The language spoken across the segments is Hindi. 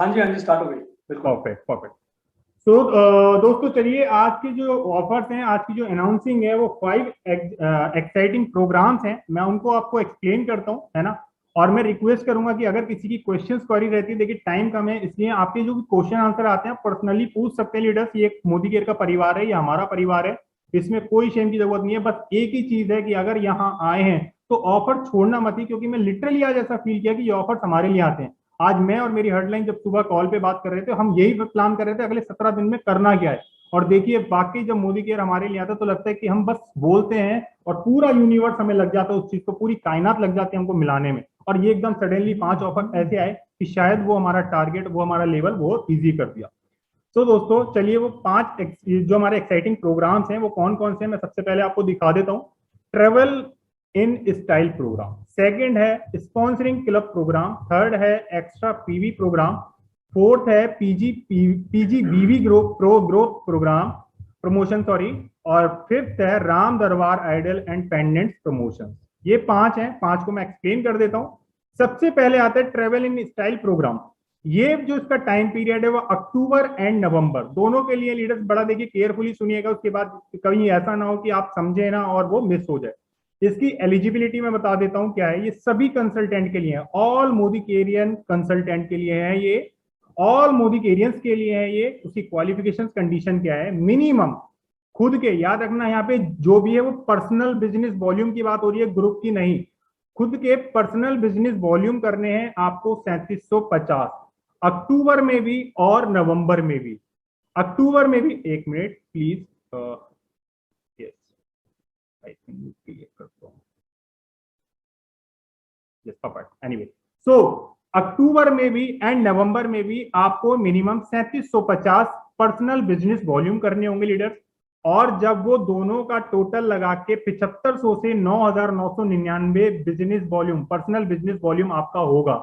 हाँ जी स्टार्ट हो गई। बिल्कुल परफेक्ट परफेक्ट। सो दोस्तों चलिए, आज की जो ऑफर्स हैं, आज की जो अनाउंसिंग है वो 5 एक्साइटिंग प्रोग्राम्स हैं। मैं उनको आपको एक्सप्लेन करता हूँ, है ना। और मैं रिक्वेस्ट करूंगा कि अगर किसी की क्वेश्चंस क्वेरी रहती है, देखिए टाइम कम है, इसलिए आपके जो भी क्वेश्चन आंसर आते हैं पर्सनली पूछ सकते हैं लीडर्स। ये मोदी केयर का परिवार है, ये हमारा परिवार है, इसमें कोई शेम की जरूरत नहीं है। बस एक ही चीज है कि अगर यहाँ आए हैं तो ऑफर छोड़ना मत ही, क्योंकि मैं लिटरली आज ऐसा फील किया कि ये ऑफर हमारे लिए आते हैं। आज मैं और मेरी हेडलाइन जब सुबह कॉल पे बात कर रहे थे, हम यही प्लान कर रहे थे अगले 17 दिन में करना क्या है। और देखिए बाकी जब मोदी केयर हमारे लिए आता है तो लगता है कि हम बस बोलते हैं और पूरा यूनिवर्स हमें लग जाता है उस चीज को, पूरी कायनात लग जाती है हमको मिलाने में। और ये एकदम सडनली 5 ऑफर ऐसे आए कि शायद वो हमारा टारगेट, वो हमारा लेवल वो इजी कर दिया। तो दोस्तों चलिए, वो 5 जो हमारे एक्साइटिंग प्रोग्राम्स हैं वो कौन कौन से हैं, मैं सबसे पहले आपको दिखा देता हूँ। Travel in style program, second है स्पॉन्सरिंग क्लब प्रोग्राम, थर्ड है एक्स्ट्रा पीवी प्रोग्राम, फोर्थ है PG BV growth program promotion, sorry, और फिफ्थ है राम दरबार आइडल एंड पेंडेंट्स प्रमोशन। ये 5 हैं, 5 को मैं एक्सप्लेन कर देता हूँ। सबसे पहले आता है ट्रेवल इन स्टाइल प्रोग्राम। ये जो इसका टाइम पीरियड है वो अक्टूबर एंड नवंबर दोनों के लिए। लीडर्स बड़ा देखिए केयरफुली सुनिएगा, उसके बाद कहीं ऐसा ना हो कि आप समझे ना और वो मिस हो जाए। इसकी एलिजिबिलिटी मैं बता देता हूं क्या है। ये सभी कंसल्टेंट के लिए है, ऑल मोदी केरियन कंसल्टेंट के लिए है ये, ऑल मोदी केरियंस के लिए है ये। उसकी क्वालिफिकेशन कंडीशन क्या है? मिनिमम खुद के, याद रखना यहाँ पे जो भी है वो पर्सनल बिजनेस वॉल्यूम की बात हो रही है, ग्रुप की नहीं। खुद के पर्सनल बिजनेस वॉल्यूम करने हैं आपको 3750, अक्टूबर में भी और नवंबर में भी। अक्टूबर में भी, एक minute please, yes I think clear करता हूँ, यस परफेक्ट। एनीवे, सो अक्टूबर में भी एंड नवंबर में भी आपको मिनिमम 3750 पर्सनल बिजनेस वॉल्यूम करने होंगे लीडर्स। और जब वो दोनों का टोटल लगा के 7500 से 9999 business volume, personal business volume आपका होगा,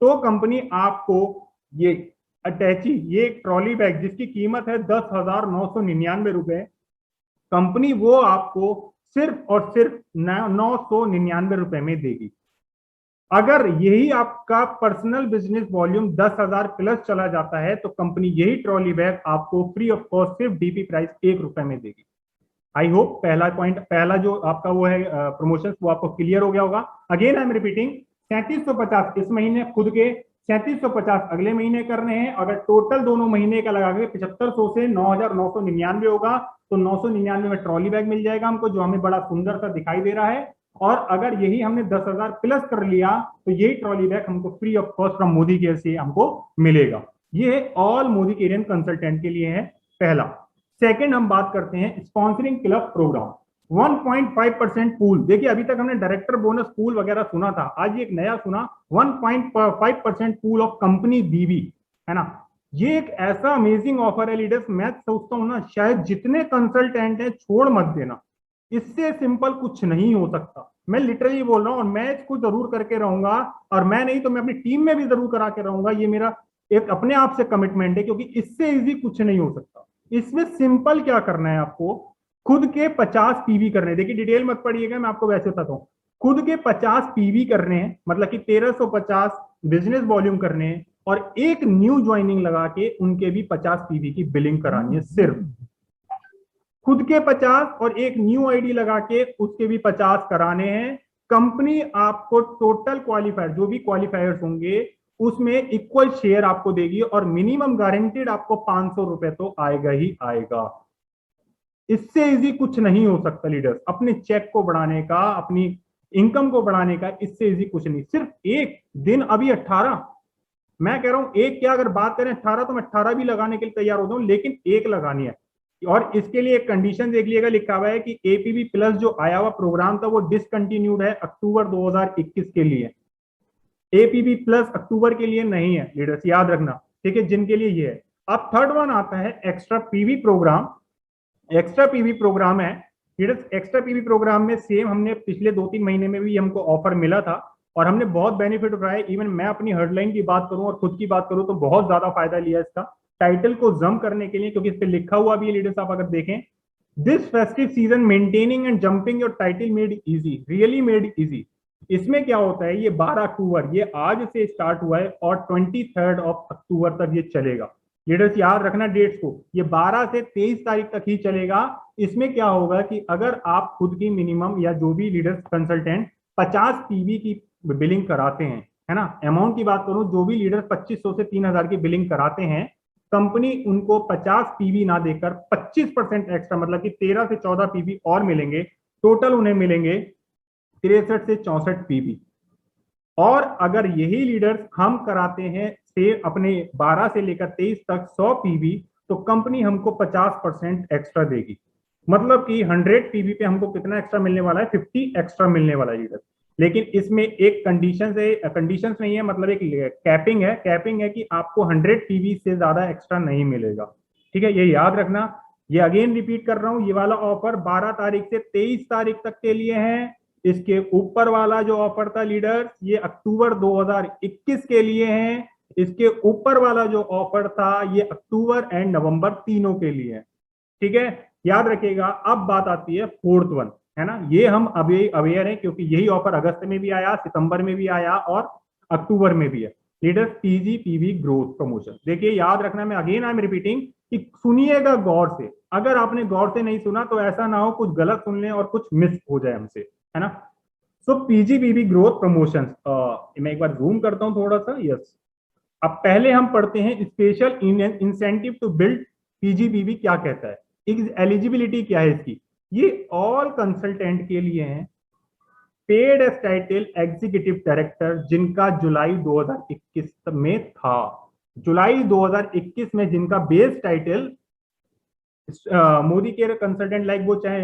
तो कंपनी आपको ये अटैची, ये ट्रॉली बैग जिसकी कीमत है 10,999 रुपए, कंपनी वो आपको सिर्फ और सिर्फ 999 रुपए में देगी। अगर यही आपका पर्सनल बिजनेस वॉल्यूम 10,000 प्लस चला जाता है तो कंपनी यही ट्रॉली बैग आपको फ्री ऑफ कॉस्ट सिर्फ डीपी प्राइस 1 रुपए में देगी। आई होप पहला पॉइंट, पहला जो आपका वो है प्रमोशन, वो आपको क्लियर हो गया होगा। अगेन आई एम रिपीटिंग, 3750 इस महीने खुद के, 3750 अगले महीने करने हैं। अगर टोटल दोनों महीने का लगा के 7500 से 9,999 होगा तो 999 में ट्रॉली बैग मिल जाएगा हमको, जो हमें बड़ा सुंदर सा दिखाई दे रहा है। और अगर यही हमने 10,000 प्लस कर लिया तो यही ट्रॉली बैग हमको free of cost from Modi care से हमको मिलेगा। ये ऑल मोदी केरियन कंसल्टेंट के लिए है पहला। सेकंड हम बात करते हैं स्पॉन्सरिंग क्लब प्रोग्राम, 1.5% पूल। देखिए अभी तक हमने डायरेक्टर बोनस पूल वगैरह सुना था, आज एक नया सुना, 1.5% पूल ऑफ कंपनी बीवी, है ना। ये एक ऐसा अमेजिंग ऑफर है लीडर्स, मैं सोचता हूं ना शायद जितने कंसल्टेंट हैं छोड़ मत देना, इससे सिंपल कुछ नहीं हो सकता। मैं लिटरली बोल रहा हूं और मैं इसको जरूर करके रहूंगा, और मैं नहीं तो मैं अपनी टीम में भी जरूर करा के रहूंगा। ये मेरा एक अपने आप से कमिटमेंट है, क्योंकि इससे इजी कुछ नहीं हो सकता। इसमें सिंपल क्या करना है आपको, खुद के 50 पीवी करने, देखिए डिटेल मत पढ़िएगा, मैं आपको वैसे बताता हूँ। खुद के 50 पीवी करने हैं, मतलब कि 1350 बिजनेस वॉल्यूम करने हैं, और एक न्यू ज्वाइनिंग लगा के उनके भी 50 पीवी की बिलिंग करानी है। सिर्फ खुद के 50 और एक न्यू आईडी लगा के उसके भी 50 कराने हैं। कंपनी आपको टोटल क्वालिफायर, जो भी क्वालिफायर्स होंगे उसमें इक्वल शेयर आपको देगी, और मिनिमम गारंटेड आपको 500 रुपए तो आएगा ही आएगा। इससे इजी कुछ नहीं हो सकता लीडर्स, अपने चेक को बढ़ाने का, अपनी इनकम को बढ़ाने का, इससे इजी कुछ नहीं। सिर्फ एक दिन, अभी 18, मैं कह रहा हूं एक क्या, अगर बात करें 18 तो मैं 18 भी लगाने के लिए तैयार होता हूं, लेकिन एक लगानी है। और इसके लिए एक कंडीशन देख लीजिएगा, लिखा हुआ है कि एपीबी प्लस जो आया हुआ प्रोग्राम था वो डिसकंटिन्यूड है अक्टूबर 2021 के लिए। एपीबी प्लस अक्टूबर के लिए नहीं है लीडर्स, याद रखना, ठीक है, जिनके लिए ये है। अब थर्ड वन आता है extra PV program. Extra PV program है लीडर्स, एक्स्ट्रा पीवी प्रोग्राम में सेम हमने पिछले 2-3 महीने में भी हमको ऑफर मिला था और हमने बहुत बेनिफिट उठाया। इवन मैं अपनी हेडलाइन की बात करूं और खुद की बात करूं तो बहुत ज्यादा फायदा लिया इसका, टाइटल को जम करने के लिए, क्योंकि इस पे लिखा हुआ भी है लीडर्स, आप अगर देखें, this festive season maintaining and jumping your title made easy, really made easy. इसमें क्या होता है, ये 12 अक्टूबर, ये आज से स्टार्ट हुआ है और 23 अक्टूबर तक ये चलेगा। लीडर्स याद रखना डेट्स को, ये 12 से 23 तारीख तक ही चलेगा। इसमें क्या होगा कि अगर आप खुद की मिनिमम या जो भी लीडर्स कंसल्टेंट 50 पीवी की बिलिंग कराते हैं, है ना, अमाउंट की बात करूं, जो भी लीडर 2500 से 3000 की बिलिंग कराते हैं, कंपनी उनको 50 पीवी ना देकर 25% एक्स्ट्रा, मतलब कि 13 से 14 पीवी और मिलेंगे। टोटल उन्हें मिलेंगे 63 से 64 पीवी। और अगर यही लीडर्स हम कराते हैं से अपने 12 से लेकर 23 तक 100 पीवी, तो कंपनी हमको 50% एक्स्ट्रा देगी। मतलब कि 100 पीवी पे हमको कितना एक्स्ट्रा मिलने वाला है, 50 एक्स्ट्रा मिलने वाला है लीडर। लेकिन इसमें एक कंडीशन है, कंडीशंस नहीं है, मतलब एक कैपिंग है। कैपिंग है कि आपको 100 पीवी से ज्यादा एक्स्ट्रा नहीं मिलेगा। ठीक है, ये याद रखना। ये अगेन रिपीट कर रहा हूं, ये वाला ऑफर 12 तारीख से 23 तारीख तक के लिए है। इसके ऊपर वाला जो ऑफर था लीडर, ये अक्टूबर 2021 के लिए है। इसके ऊपर वाला जो ऑफर था, ये अक्टूबर एंड नवंबर तीनों के लिए है। ठीक है, याद रखिएगा। अब बात आती है फोर्थ वन, है ना, ये हम अभी अवेयर हैं क्योंकि यही ऑफर अगस्त में भी आया, सितंबर में भी आया और अक्टूबर में भी है। Leader PG PV growth promotion, देखिए याद रखना, मैं अगेन आई एम रिपीटिंग कि सुनिएगा गौर से। अगर आपने गौर से नहीं सुना तो ऐसा ना हो कुछ गलत सुन लें और कुछ मिस हो जाए हमसे, है ना। सो पीजीबीबी ग्रोथ प्रमोशन, मैं एक बार जूम करता हूं थोड़ा सा। यस, अब पहले हम पढ़ते हैं स्पेशल इंसेंटिव टू बिल्ड पीजीबीबी क्या कहता है, एलिजिबिलिटी क्या है इसकी। ये ऑल कंसल्टेंट के लिए है। Paid as title executive director जिनका जुलाई 2021 में था, जुलाई 2021 में जिनका बेस टाइटल मोदी के कंसल्टेंट लाइक वो चाहे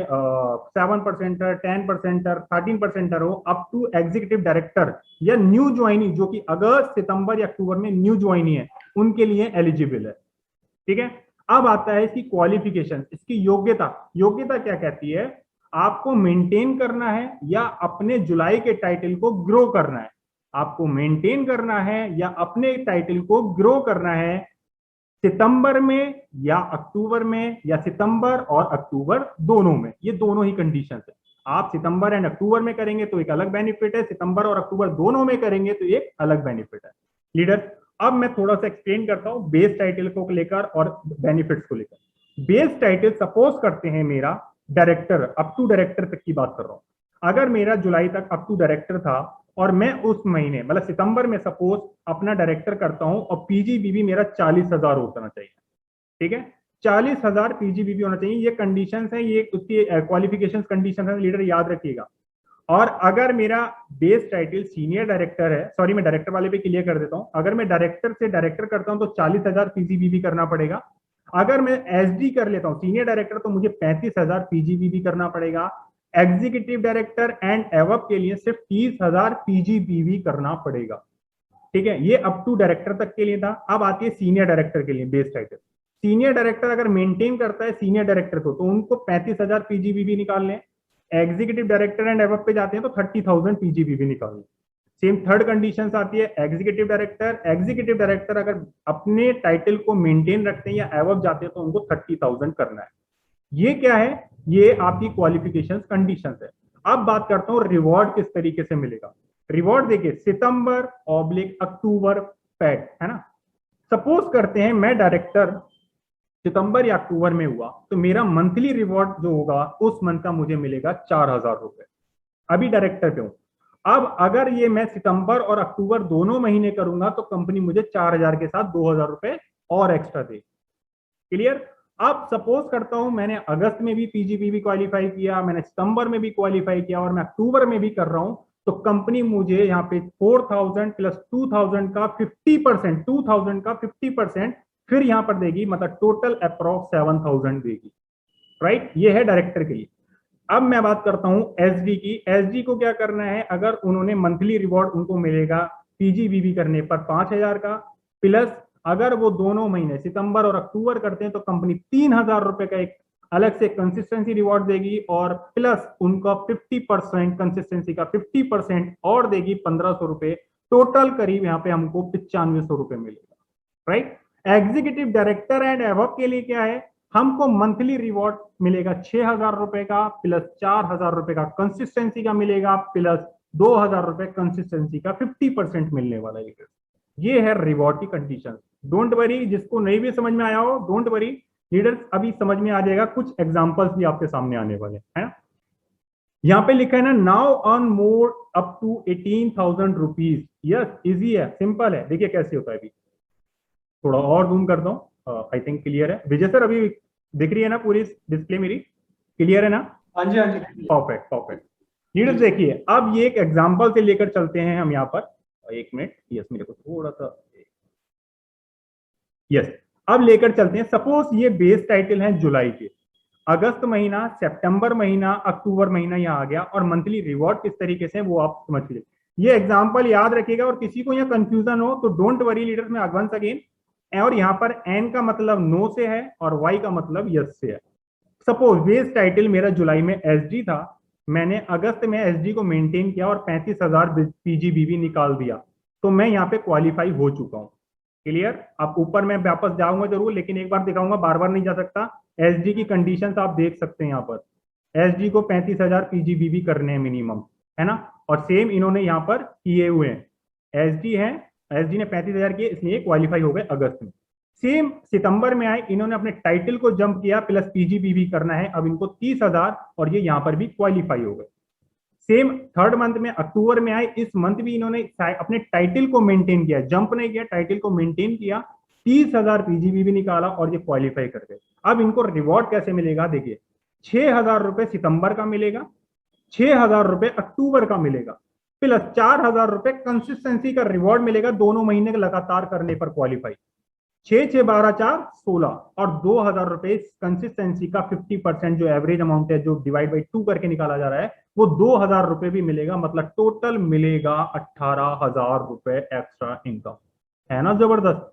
7%, 10%, 13% हो, अप टू एग्जीक्यूटिव डायरेक्टर या न्यू ज्वाइनी, जो कि अगस्त सितंबर या अक्टूबर में न्यू ज्वाइनी है, उनके लिए एलिजिबल है। ठीक है, अब आता है इसकी क्वालिफिकेशन, इसकी योग्यता। योग्यता क्या कहती है, आपको मेंटेन करना है या अपने जुलाई के टाइटल को ग्रो करना है। आपको मेंटेन करना है या अपने टाइटल को ग्रो करना है सितंबर में या अक्टूबर में, या सितंबर और अक्टूबर दोनों में। ये दोनों ही कंडीशंस है। आप सितंबर एंड अक्टूबर में करेंगे तो एक अलग बेनिफिट है, सितंबर और अक्टूबर दोनों में करेंगे तो एक अलग बेनिफिट है। लीडर, अब मैं थोड़ा सा एक्सप्लेन करता हूं बेस टाइटल को लेकर और बेनिफिट्स को लेकर। बेस टाइटल सपोज करते हैं मेरा डायरेक्टर, अप टू डायरेक्टर तक की बात कर रहा हूं। अगर मेरा जुलाई तक अप टू डायरेक्टर था और मैं उस महीने मतलब सितंबर में सपोज अपना डायरेक्टर करता हूं और पीजीबीबी मेरा 40,000 होना चाहिए। ठीक है, 40,000 पीजीबीबी होना चाहिए। ये कंडीशंस है, ये उसकी क्वालिफिकेशन कंडीशन है लीडर, याद रखिएगा। और अगर मेरा बेस टाइटल सीनियर डायरेक्टर है, सॉरी मैं डायरेक्टर वाले पे क्लियर कर देता हूं, अगर मैं डायरेक्टर से डायरेक्टर करता हूं तो 40,000 पीजीबीबी करना पड़ेगा। अगर मैं एसडी कर लेता हूं सीनियर डायरेक्टर तो मुझे 35,000 पीजीबीबी करना पड़ेगा। एग्जीक्यूटिव डायरेक्टर एंड एवअप के लिए सिर्फ 30,000 पीजीबीवी करना पड़ेगा। ठीक है, ये अप टू डायरेक्टर तक के लिए था। अब आती है सीनियर डायरेक्टर के लिए बेस टाइटल। सीनियर डायरेक्टर अगर मेंटेन करता है सीनियर डायरेक्टर को तो उनको 35,000 पीजीबीवी निकालने। एग्जीक्यूटिव डायरेक्टर एंड एवअप पे जाते हैं तो 30,000 पीजीबीवी निकालने। सेम थर्ड कंडीशन आती है एग्जीक्यूटिव डायरेक्टर। एग्जीक्यूटिव डायरेक्टर अगर अपने टाइटल को मेंटेन रखते हैं या एवअप जाते हैं तो उनको 30,000 करना है। ये क्या है, ये आपकी क्वालिफिकेशन कंडीशंस है। अब बात करता हूं रिवॉर्ड किस तरीके से मिलेगा। रिवॉर्ड देखिए सितंबर ऑब्लिक अक्टूबर पैड, है ना। सपोज करते हैं मैं डायरेक्टर सितंबर या अक्टूबर में हुआ तो मेरा मंथली रिवॉर्ड जो होगा उस मंथ का मुझे मिलेगा 4,000 रुपए। अभी डायरेक्टर पे हूं। अब अगर ये मैं सितंबर और अक्टूबर दोनों महीने करूंगा तो कंपनी मुझे 4,000 के साथ 2,000 रुपए और एक्स्ट्रा देगी। क्लियर। अब सपोज करता हूं मैंने अगस्त में भी पीजीबीवी क्वालिफाई किया, मैंने सितंबर में भी क्वालिफाई किया और मैं अक्टूबर में भी कर रहा हूं, तो कंपनी मुझे यहाँ पे 4,000 प्लस 2,000 का 50%, 2,000 का 50% फिर यहां पर देगी, मतलब टोटल अप्रॉक्स 7,000 देगी। राइट, ये है डायरेक्टर के लिए। अब मैं बात करता हूं एसडी की। एसडी को क्या करना है, अगर उन्होंने मंथली रिवॉर्ड उनको मिलेगा पीजीबीवी करने पर 5,000 का, प्लस अगर वो दोनों महीने सितंबर और अक्टूबर करते हैं तो कंपनी 3,000 रुपए का एक अलग से कंसिस्टेंसी रिवॉर्ड देगी और प्लस उनका 50% कंसिस्टेंसी का 50% और देगी 1,500 रुपए। टोटल करीब यहाँ पे हमको 9500 रुपए मिलेगा। राइट। एग्जीक्यूटिव डायरेक्टर एंड एवअप के लिए क्या है, हमको मंथली रिवॉर्ड मिलेगा 6,000 रुपए का, प्लस 4,000 रुपए का कंसिस्टेंसी का मिलेगा, प्लस ₹2000 कंसिस्टेंसी का 50% मिलने वाला है। ये है रिवॉर्ड की कंडीशन। डोंट वरी, जिसको नहीं भी समझ में आया हो डोंट वरी लीडर्स, अभी समझ में आ जाएगा, कुछ एग्जांपल्स भी आपके सामने आने वाले हैं। यहाँ पे लिखा है ना, now earn more up to 18,000 rupees. Yes, easy है, सिंपल है। देखिए कैसे होता है। अभी थोड़ा और जूम करता हूँ, आई थिंक क्लियर है। विजय सर अभी दिख रही है ना पूरी डिस्प्ले मेरी? क्लियर है ना? हाँ जी, हाँ जी, परफेक्ट परफेक्ट। लीडर्स देखिए, अब ये एक एग्जांपल से लेकर चलते हैं हम यहाँ पर। एक मिनट, यस मेरे को थोड़ा सा, यस अब लेकर चलते हैं। सपोज ये बेस टाइटल है जुलाई के, अगस्त महीना, सितंबर महीना, अक्टूबर महीना यहाँ आ गया, और मंथली रिवॉर्ड किस तरीके से वो आप समझ लीजिए। ये एग्जांपल याद रखिएगा, और किसी को यहाँ कंफ्यूजन हो तो डोंट वरी लीडर्स, में वंस अगेन। और यहाँ पर एन का मतलब नो से है और वाई का मतलब यस से है। सपोज बेस टाइटल मेरा जुलाई में एसडी था, मैंने अगस्त में एसडी को मेंटेन किया और 35,000 पीजीबीवी निकाल दिया, तो मैं यहाँ पे क्वालिफाई हो चुका हूँ। क्लियर? अब ऊपर मैं वापस जाऊंगा जरूर, लेकिन एक बार दिखाऊंगा, बार बार नहीं जा सकता। एसडी की कंडीशंस आप देख सकते हैं यहाँ पर। एसडी को 35,000 पीजीबीवी करने हैं मिनिमम, है ना? और सेम इन्होंने यहाँ पर किए हुए हैं। एसडी है, एसडी ने 35,000 किए, इसलिए क्वालिफाई हो गए अगस्त में। सेम सितंबर में आए, इन्होंने अपने टाइटल को जंप किया, प्लस पीजीबीवी करना है, अब इनको 30,000, और ये यहाँ पर भी क्वालिफाई हो गए। सेम थर्ड मंथ में अक्टूबर में आए, इस मंथ भी इन्होंने अपने टाइटल को मेंटेन किया, जंप नहीं किया, टाइटल को मेंटेन किया, 30,000 पीजीबीवी निकाला और ये क्वालिफाई कर गए। अब इनको रिवॉर्ड कैसे मिलेगा? देखिए, 6,000 रुपए सितंबर का मिलेगा, 6,000 रुपए अक्टूबर का मिलेगा, प्लस 4,000 रुपए कंसिस्टेंसी का रिवॉर्ड मिलेगा, दोनों महीने लगातार करने पर क्वालिफाई। 6, 6, 12, 4, 16, और 2,000 रुपए कंसिस्टेंसी का 50% जो एवरेज अमाउंट है, जो डिवाइड बाई 2 करके निकाला जा रहा है, वो 2,000 रुपए भी मिलेगा। मतलब टोटल मिलेगा 18,000 रुपए एक्स्ट्रा इनकम। है ना जबरदस्त?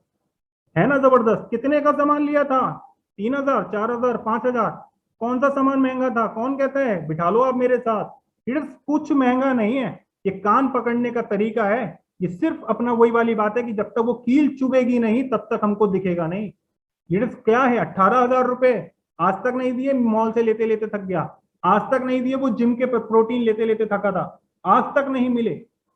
है ना जबरदस्त? कितने का सामान लिया था? 3,000, 4,000, 5,000? कौन सा सामान महंगा था? कौन कहता है? बिठा लो आप मेरे साथ। कुछ महंगा नहीं है, ये कान पकड़ने का तरीका है। ये सिर्फ अपना वही वाली बात है कि जब तक वो कील चुभेगी नहीं तब तक हमको दिखेगा नहीं। लीडर्स क्या है, 18,000 रुपए आज तक नहीं दिए, मॉल से लेते लेते थक गया। आज तक नहीं दिए, वो जिम के प्रोटीन लेते लेते थका था, आज तक नहीं मिले।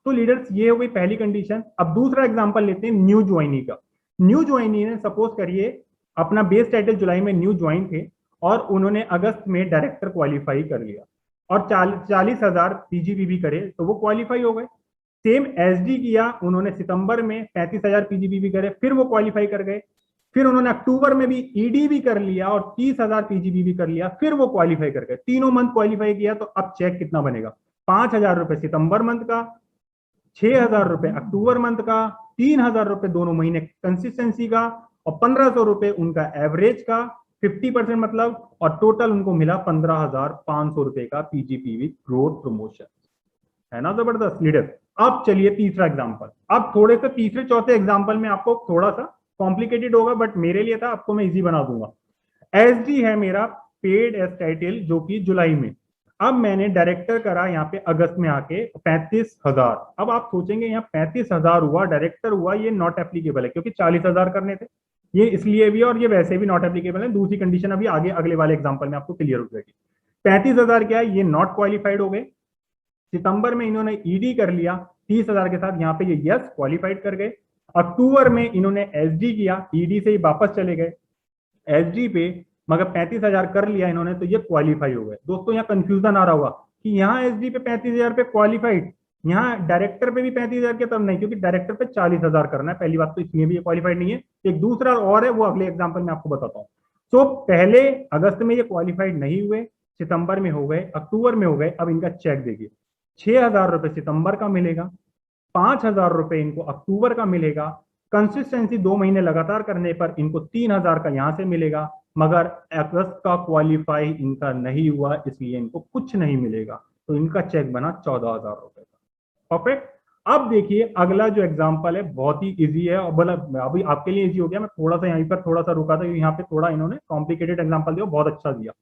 तो लीडर्स ये हो गई पहली कंडीशन। अब दूसरा एग्जांपल लेते हैं न्यू ज्वाइनी का। न्यू ज्वाइनी ने सपोज करिए अपना बेस टाइटल जुलाई में न्यू ज्वाइन थे, और उन्होंने अगस्त में डायरेक्टर क्वालिफाई कर लिया, और 40,000 पीजीबीवी करे, तो वो क्वालिफाई हो गए। सेम एसडी किया उन्होंने सितंबर में, 35,000 पीजीबीवी करे, फिर वो क्वालिफाई कर गए। फिर उन्होंने अक्टूबर में भी ईडी भी कर लिया और 30,000 पीजीबीवी कर लिया, फिर वो क्वालिफाई कर गए। तीनों मंथ क्वालिफाई किया। तो अब चेक कितना बनेगा? 5,000 रुपए सितंबर मंथ का, 6,000 रुपए अक्टूबर मंथ का, 3,000 रुपए दोनों महीने कंसिस्टेंसी का, और 1,500 रुपए उनका एवरेज का 50% मतलब, और टोटल उनको मिला 15,500 रुपए का पीजीपीवी ग्रोथ प्रमोशन। है ना जबरदस्त लीडर? अब चलिए तीसरा एग्जांपल। अब थोड़े से तीसरे चौथे एग्जांपल में आपको थोड़ा सा कॉम्प्लिकेटेड होगा, बट मेरे लिए था, आपको मैं इजी बना दूंगा। एसडी है मेरा पेड एस टाइटल, जो कि जुलाई में। अब मैंने डायरेक्टर करा यहाँ पे अगस्त में आके 35,000। अब आप सोचेंगे यहाँ 35,000 हुआ, डायरेक्टर हुआ, ये नॉट एप्लीकेबल है, क्योंकि 40,000 करने थे। ये इसलिए भी, और ये वैसे भी नॉट एप्लीकेबल है। दूसरी कंडीशन अभी आगे अगले वाले एग्जाम्पल में आपको क्लियर हो जाएगी। 35,000 क्या है, ये नॉट क्वालिफाइड हो गए। सितंबर में इन्होंने ईडी कर लिया 30,000 के साथ, यहाँ पे ये यस क्वालिफाइड कर गए। अक्टूबर में इन्होंने एसडी किया, ईडी से ही वापस चले गए एसडी पे, मगर 35,000 कर लिया इन्होंने, तो ये क्वालिफाई हो गए। दोस्तों यहाँ कंफ्यूजन आ रहा होगा कि यहाँ एसडी पे 35,000 पे क्वालिफाइड, यहाँ डायरेक्टर पे भी 35,000 के, तब नहीं, क्योंकि डायरेक्टर पे 40,000 करना है। पहली बात तो इसमें भी ये क्वालिफाइड नहीं है। एक दूसरा और है, वो अगले एग्जाम्पल में आपको बताता हूँ। तो पहले अगस्त में ये क्वालिफाइड नहीं हुए, सितंबर में हो गए, अक्टूबर में हो गए। अब इनका चेक देखिए, 6,000 रुपए सितंबर का मिलेगा, 5,000 रुपए इनको अक्टूबर का मिलेगा। कंसिस्टेंसी 2 महीने लगातार करने पर इनको 3,000 का यहां से मिलेगा, मगर अगस्त का क्वालिफाई इनका नहीं हुआ, इसलिए इनको कुछ नहीं मिलेगा। तो इनका चेक बना 14,000 रुपए का। परफेक्ट। अब देखिए अगला जो एग्जांपल है बहुत ही इजी है, और बोला अभी आपके लिए इजी हो गया। मैं थोड़ा सा यहीं पर थोड़ा सा रुका था, यहाँ पे थोड़ा इन्होंने कॉम्प्लिकेटेड एग्जांपल दिया, बहुत अच्छा दिया।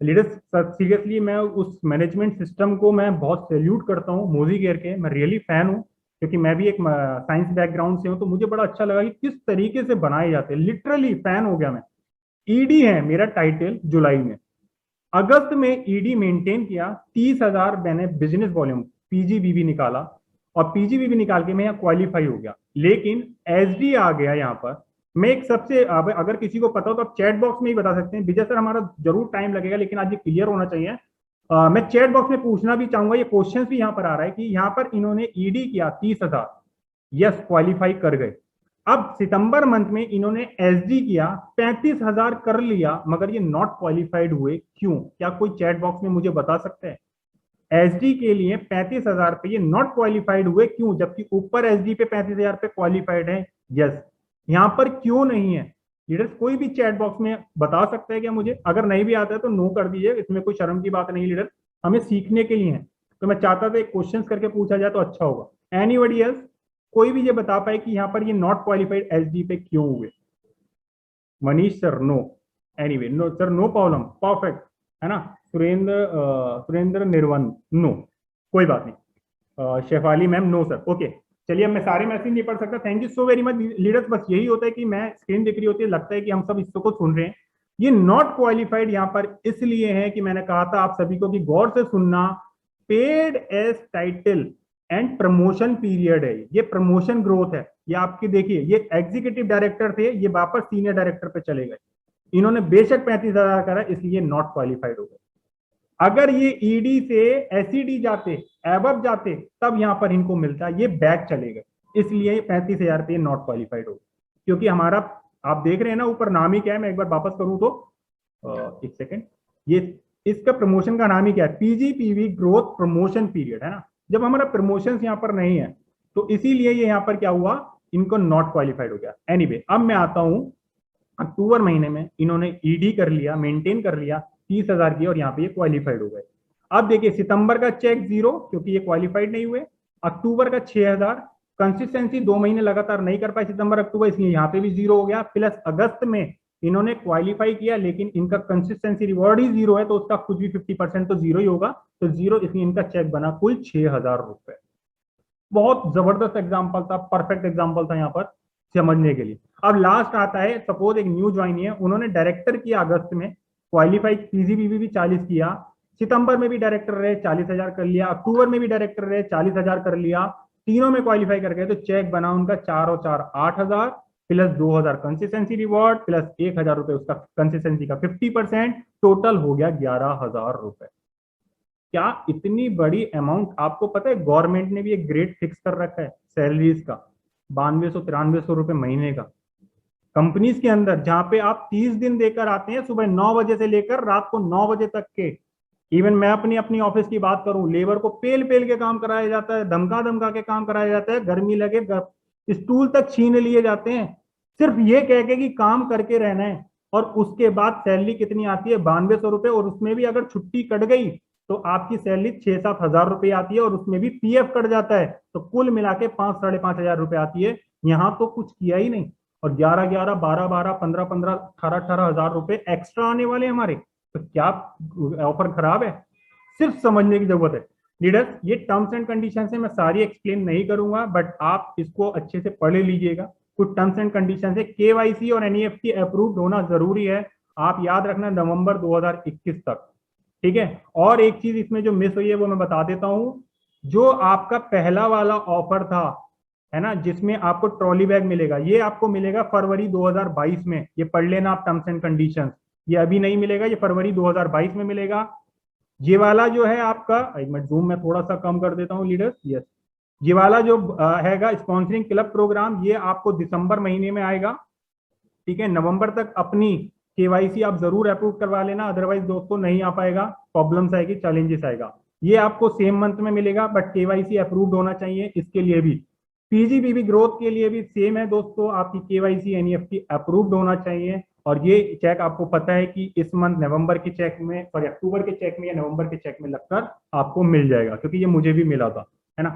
लीडर्स सीरियसली मैं उस मैनेजमेंट सिस्टम को मैं बहुत सैल्यूट करता हूँ, मोजी केयर के। मैं रियली फैन हूँ, क्योंकि मैं भी एक साइंस बैकग्राउंड से हूँ, तो मुझे बड़ा अच्छा लगा कि किस तरीके से बनाए जाते हैं। लिटरली फैन हो गया मैं। ईडी है मेरा टाइटल जुलाई में, अगस्त में ईडी मेंटेन किया, 30,000 मैंने बिजनेस वॉल्यूम, पीजीबीवी निकाला और पीजीबीवी निकाल के मैं यहाँ क्वालिफाई हो गया, लेकिन एसडी आ गया यहाँ पर। मैं एक सबसे, अगर किसी को पता हो तो आप चैट बॉक्स में ही बता सकते हैं। विजय सर हमारा जरूर टाइम लगेगा, लेकिन आज ये क्लियर होना चाहिए। मैं चैट बॉक्स में पूछना भी चाहूंगा, ये क्वेश्चन भी यहाँ पर आ रहा है कि यहाँ पर इन्होंने ईडी किया 30,000, यस क्वालिफाई कर गए। अब सितंबर मंथ में इन्होंने एसडी किया 35,000 कर लिया, मगर ये नॉट क्वालिफाइड हुए, क्यों? क्या कोई चैट बॉक्स में मुझे बता सकते हैं? एसडी के लिए 35,000 पे ये नॉट क्वालिफाइड हुए, क्यों? जबकि ऊपर एसडी पे 35,000 पे क्वालिफाइड है, यस। यहाँ पर क्यों नहीं है लीडर्स? कोई भी चैट बॉक्स में बता सकता है क्या मुझे? अगर नहीं भी आता है तो नो कर दीजिए, इसमें कोई शर्म की बात नहीं लीडर, हमें सीखने के लिए है। तो मैं चाहता था एक क्वेश्चन करके पूछा जाए तो अच्छा होगा। एनीबडी एल्स, कोई भी ये बता पाए कि यहाँ पर ये नॉट क्वालिफाइड एसडी पे क्यों हुए? Manish sir no, anyway no sir, no problem, perfect है ना। सुरेंद्र निर्वन नो, कोई बात नहीं। Shefali ma'am no sir, okay. चलिए, अब मैं सारे मैसेज नहीं पढ़ सकता, thank you so very much leaders. बस यही होता है कि मैं स्क्रीन दिख रही होती है, लगता है कि हम सब इसको सुन रहे हैं। ये नॉट क्वालिफाइड यहाँ पर इसलिए है कि मैंने कहा था आप सभी को कि गौर से सुनना, paid as title and promotion period है, ये प्रमोशन ग्रोथ है। ये आपकी देखिए, ये एग्जीक्यूटिव डायरेक्टर थे, ये वापस सीनियर डायरेक्टर पे चले गए। इन्होंने बेशक 35,000 करा, इसलिए नॉट क्वालिफाइड हो गए। अगर ये ईडी से एसईडी जाते, एबव जाते, तब यहां पर इनको मिलता, ये बैक चले गए, इसलिए 35,000 पे नॉट क्वालिफाइड हो गए। क्योंकि हमारा, आप देख रहे हैं ना ऊपर नाम ही क्या है, मैं एक बार वापस करूं तो एक सेकेंड, ये इसका प्रमोशन का नाम ही क्या है? पीजीपीवी ग्रोथ प्रमोशन पीरियड है ना। जब हमारा प्रमोशन यहाँ पर नहीं है तो इसीलिए ये यहाँ पर क्या हुआ, इनको नॉट क्वालिफाइड हो गया। एनीवे, अब मैं आता हूं अक्टूबर महीने में, इन्होंने ईडी कर लिया, मेंटेन कर लिया, 30,000 की, और यहाँ पे ये क्वालिफाइड हो गए। अब देखिए, सितंबर का चेक 0 क्योंकि ये क्वालिफाइड नहीं हुए। अक्टूबर का 6,000, कंसिस्टेंसी 2 महीने लगातार नहीं कर पाए सितंबर अक्टूबर, इसलिए यहाँ पे भी 0 हो गया। प्लस अगस्त में इन्होंने क्वालिफाई किया, लेकिन इनका कंसिस्टेंसी रिवॉर्ड ही 0 है, तो उसका कुछ भी 50% तो 0 ही होगा, तो 0, इसलिए इनका चेक बना कुल 6,000 रुपए। बहुत जबरदस्त एग्जाम्पल था, परफेक्ट एग्जाम्पल था यहाँ पर समझने के लिए। अब लास्ट आता है, सपोज एक न्यू ज्वाइन है, उन्होंने डायरेक्टर किया अगस्त में, क्वालिफाई, पीजीबीवी भी 40 किया, सितंबर में भी डायरेक्टर रहे, 40,000 कर लिया, अक्टूबर में भी डायरेक्टर रहे, 40,000 कर लिया, तीनों में क्वालिफाई कर गए, तो चेक बना उनका 4 और 4 8,000, प्लस 2,000 कंसिस्टेंसी रिवॉर्ड, प्लस 1,000 रुपए उसका कंसिस्टेंसी का 50%, टोटल हो गया 11,000 रुपए। क्या इतनी बड़ी अमाउंट? आपको पता है गवर्नमेंट ने भी एक ग्रेड फिक्स कर रखा है सैलरीज का, 9200-9300 रुपए महीने का, कंपनीज के अंदर, जहां पे आप 30 दिन देकर आते हैं, सुबह 9 बजे से लेकर रात को 9 बजे तक के। इवन मैं अपनी अपनी ऑफिस की बात करूं, लेबर को पेल पेल के काम कराया जाता है, धमका धमका के काम कराया जाता है, गर्मी लगे स्टूल तक छीन लिए जाते हैं, सिर्फ ये कह के कि काम करके रहना है। और उसके बाद सैलरी कितनी आती है? 9200 रुपए, और उसमें भी अगर छुट्टी कट गई तो आपकी सैलरी 6-7 हजार रुपए आती है, और उसमें भी पीएफ कट जाता है, तो कुल मिला के 5-5.5 हजार रुपए आती है। यहाँ तो कुछ किया ही नहीं, और 11-11, 12-12, 15-15, 18-18 हजार रुपए एक्स्ट्रा आने वाले हमारे। तो क्या ऑफर खराब है? सिर्फ समझने की जरूरत है लीडर्स। ये टर्म्स एंड कंडीशन है, मैं सारी एक्सप्लेन नहीं करूंगा, बट आप इसको अच्छे से पढ़ लीजिएगा। कुछ टर्म्स एंड कंडीशन है, केवाईसी और एनईएफटी अप्रूव्ड होना जरूरी है, आप याद रखना, नवंबर 2021 तक, ठीक है। और एक चीज इसमें जो मिस हुई है वो मैं बता देता हूं, जो आपका पहला वाला ऑफर था, है ना, जिसमें आपको ट्रॉली बैग मिलेगा, ये आपको मिलेगा फरवरी 2022 में, ये पढ़ लेना आप टर्म्स एंड कंडीशंस। ये अभी नहीं मिलेगा, ये फरवरी 2022 में मिलेगा। ये वाला जो है आपका, मैं जूम में थोड़ा सा कम कर देता हूँ लीडर्स, यस, ये वाला जो हैगा स्पॉन्सरिंग क्लब प्रोग्राम, ये आपको दिसंबर महीने में आएगा, ठीक है। नवंबर तक अपनी केवाईसी आप जरूर अप्रूव करवा लेना, अदरवाइज दोस्तों नहीं आ पाएगा, प्रॉब्लम्स आएगी, चैलेंजेस आएगा। ये आपको सेम मंथ में मिलेगा, बट केवाईसी अप्रूव्ड होना चाहिए इसके लिए भी। पीजीबीवी ग्रोथ के लिए भी सेम है दोस्तों, आपकी केवाईसी एनईएफटी अप्रूव्ड होना चाहिए। और ये चेक आपको पता है कि इस मंथ नवंबर के चेक में, सॉरी अक्टूबर के चेक में या नवंबर के चेक में लगकर आपको मिल जाएगा, क्योंकि ये मुझे भी मिला था, है ना।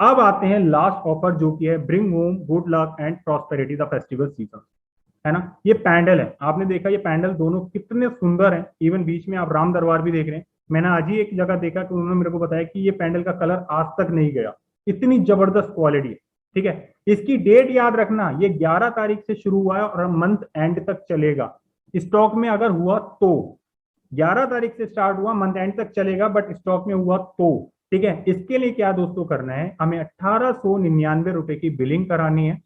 अब आते हैं लास्ट ऑफर, जो कि है bring home good luck and prosperity the festival season, है ना। ये पैंडल है, आपने देखा ये पैंडल दोनों कितने सुंदर हैं, इवन बीच में आप राम दरबार भी देख रहे हैं। मैंने आज ही एक जगह देखा कि उन्होंने मेरे को बताया कि ये पैंडल का कलर आज तक नहीं गया, इतनी जबरदस्त क्वालिटी है, ठीक है। इसकी डेट याद रखना, ये 11 तारीख से शुरू हुआ है और मंथ एंड तक चलेगा। स्टॉक में अगर हुआ तो 11 तारीख से स्टार्ट हुआ, मंथ एंड तक चलेगा, बट स्टॉक में हुआ तो ठीक है। इसके लिए क्या दोस्तों करना है, हमें 1899 रुपए की बिलिंग करानी है।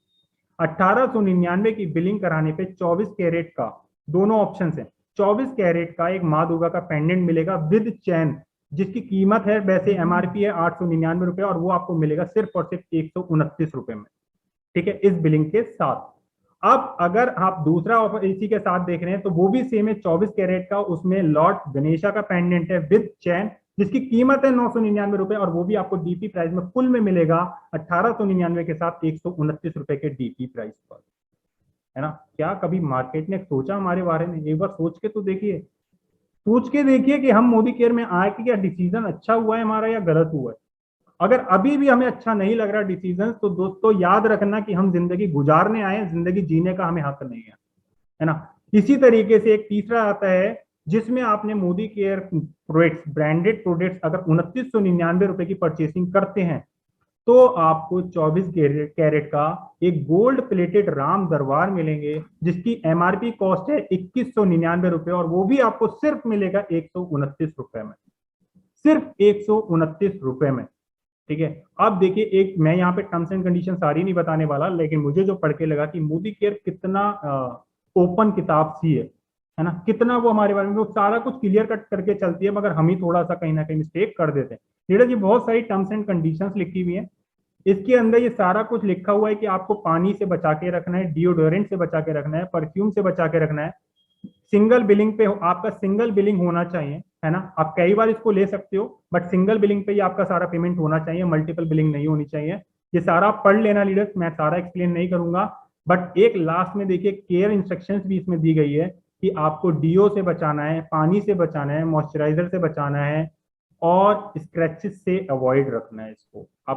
1899 की बिलिंग कराने पे 24 कैरेट का, दोनों ऑप्शन है, 24 कैरेट का एक माँ दुर्गा का पेंडेंट मिलेगा विद चैन, जिसकी कीमत है, वैसे एमआरपी है 899 रुपए, और वो आपको मिलेगा सिर्फ और सिर्फ 129 रुपए में। ठीक है, इस बिलिंग के साथ। अब अगर आप दूसरा ऑफर इसी के साथ देख रहे हैं तो वो भी सेम है, 24 कैरेट का, उसमें लॉर्ड गणेशा का पेंडेंट है विद चैन, जिसकी कीमत है 999 रुपए, और वो भी आपको डीपी प्राइस में फुल में मिलेगा 1899 के साथ 129 रुपए के डीपी प्राइस पर, है ना। क्या कभी मार्केट ने सोचा हमारे बारे में? एक बार सोच के तो देखिए, सोच के देखिए कि हम मोदी केयर में आए कि क्या डिसीजन अच्छा हुआ है हमारा या गलत हुआ है। अगर अभी भी हमें अच्छा नहीं लग रहा डिसीजन, तो दोस्तों याद रखना कि हम जिंदगी गुजारने आए हैं, जिंदगी जीने का हमें हक नहीं है ना। इसी तरीके से एक तीसरा आता है, जिसमें आपने Modi care products, branded products अगर 2999 रुपए की परचेसिंग करते हैं, तो आपको 24 कैरेट का एक गोल्ड प्लेटेड राम दरबार मिलेंगे, जिसकी एमआरपी कॉस्ट है 2199 रुपए, और वो भी आपको सिर्फ मिलेगा 129 रुपए में, सिर्फ 129 रुपए में। ठीक है। अब देखिए, एक मैं यहाँ पे टर्म्स एंड कंडीशन सारी नहीं बताने वाला, लेकिन मुझे जो पढ़ के लगा कि मोदी केयर कितना ओपन किताब सी है ना, कितना वो हमारे बारे में वो सारा कुछ क्लियर कट करके चलती है, मगर हम ही थोड़ा सा कहीं ना कहीं मिस्टेक कर देते हैं। नीरज जी, बहुत सारी टर्म्स एंड कंडीशंस लिखी हुई है, इसके अंदर ये सारा कुछ लिखा हुआ है कि आपको पानी से बचा के रखना है, डिओडोरेंट से बचा के रखना है, परफ्यूम से बचा के रखना है, सिंगल बिलिंग पे आपका सिंगल बिलिंग होना चाहिए, है ना। आप कई बार इसको ले सकते हो, बट सिंगल बिलिंग पे ही आपका सारा पेमेंट होना चाहिए, मल्टीपल बिलिंग नहीं होनी चाहिए। ये सारा पढ़ लेना लीडर्स, मैं सारा एक्सप्लेन नहीं करूंगा, बट एक लास्ट में देखिए केयर इंस्ट्रक्शंस भी इसमें दी गई है कि आपको डीओ से बचाना है, पानी से बचाना है, मॉइस्चराइजर से बचाना है, और स्क्रैचेस से अवॉइड रखना है इसको। आप